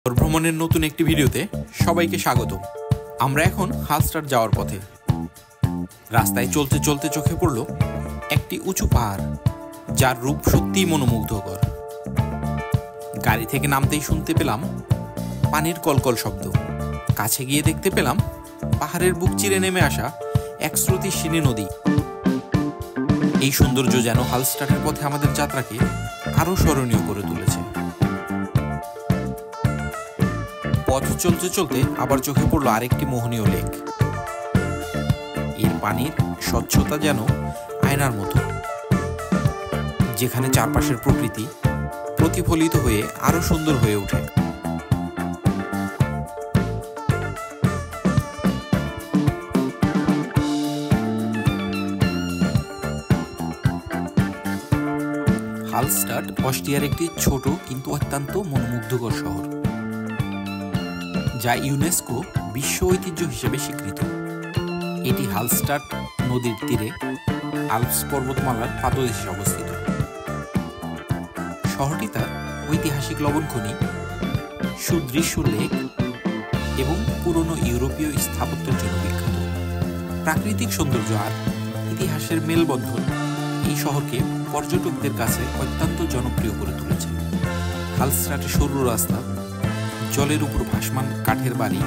ভ্রমণের নতুন একটি ভিডিওতে সবাইকে স্বাগত। আমরা এখন হালস্টাড যাওয়ার পথে। রাস্তায় চলতে চলতে চোখে পড়ল একটি উঁচু পাহাড়, যার রূপ সত্যিই মনোমুগ্ধকর। গাড়ি থেকে নামতেই শুনতে পেলাম পানির কলকল শব্দ। কাছে গিয়ে দেখতে পেলাম পাহাড়ের বুক চিরে নেমে আসা এক স্রোতস্বিনী নদী। এই সৌন্দর্য যেন হালস্টাডের পথে আমাদের যাত্রাকে আরো স্মরণীয় করে তুলেছে। পথ চলতে চলতে আবার চোখে পড়ল আরেকটি মোহনীয় লেক। এর পানির স্বচ্ছতা যেন আয়নার মতো, যেখানে চারপাশের প্রকৃতি প্রতিফলিত হয়ে আরো সুন্দর হয়ে ওঠে। হালস্টাড অস্ট্রিয়ার একটি ছোট কিন্তু অত্যন্ত মনোমুগ্ধকর শহর, যা ইউনেস্কো বিশ্ব ঐতিহ্য হিসেবে স্বীকৃত। এটি হালস্টাড নদীর তীরে আল্পস পর্বতমালার পাদদেশে অবস্থিত। শহরটি তার ঐতিহাসিক লবণ খনি, সুদৃশ্য লেক এবং পুরনো ইউরোপীয় স্থাপত্যের জন্য বিখ্যাত। প্রাকৃতিক সৌন্দর্য আর ইতিহাসের মেলবন্ধন এই শহরকে পর্যটকদের কাছে অত্যন্ত জনপ্রিয় করে তুলেছে। হালস্টাডের সরু রাস্তা, জলের উপর ভাসমান কাঠের বাড়ি,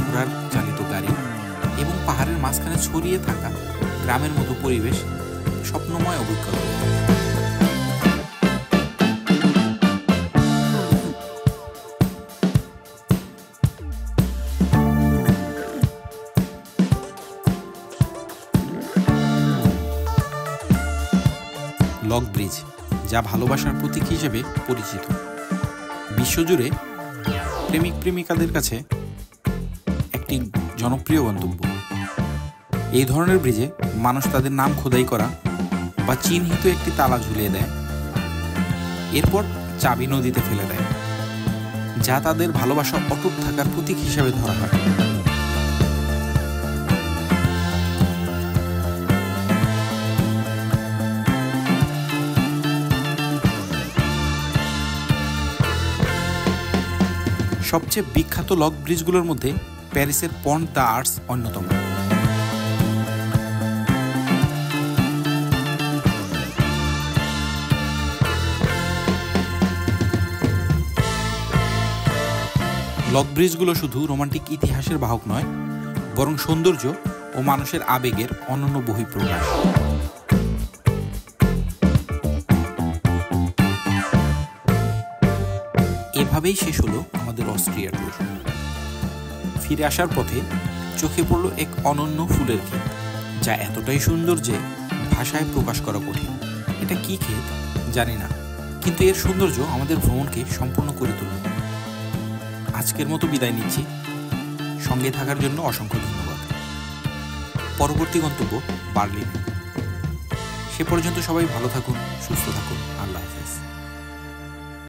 ঘোড়ার চালিত গাড়ি এবং পাহাড়ের মাঝখানে ছড়িয়ে থাকা গ্রামের মতো পরিবেশ স্বপ্নময় অভিজ্ঞতা। লক ব্রিজ, যা ভালোবাসার প্রতীক হিসেবে পরিচিত, বিশ্বজুড়ে প্রেমিক প্রেমিকাদের কাছে একটি জনপ্রিয় গন্তব্য। এই ধরনের ব্রিজে মানুষ তাদের নাম খোদাই করা বা চিহ্নিত একটি তালা ঝুলিয়ে দেয়, এরপর চাবি নদীতে ফেলে দেয়, যা তাদের ভালোবাসা অটুট থাকার প্রতীক হিসেবে ধরা হয়। সবচেয়ে বিখ্যাত লক ব্রিজগুলোর মধ্যে প্যারিসের পন্ট দ্য আর্চ অন্যতম। লক ব্রিজগুলো শুধু রোমান্টিক ইতিহাসের বাহক নয়, বরং সৌন্দর্য ও মানুষের আবেগের অনন্য বহিঃপ্রকাশ। এভাবেই শেষ হলো আমাদের অস্ট্রিয়ার ট্যুর। ফিরে আসার পথে চোখে পড়ল এক অনন্য ফুলের ক্ষেত, যা এতটাই সুন্দর যে ভাষায় প্রকাশ করা কঠিন। এটা কি ক্ষেত জানি না, কিন্তু এর সৌন্দর্য আমাদের ভ্রমণকে সম্পূর্ণ করে তুলল। আজকের মতো বিদায় নিচ্ছি। সঙ্গে থাকার জন্য অসংখ্য ধন্যবাদ। পরবর্তী গন্তব্য বার্লিন। সে পর্যন্ত সবাই ভালো থাকুন, সুস্থ থাকুন। আল্লাহ হাফেজ।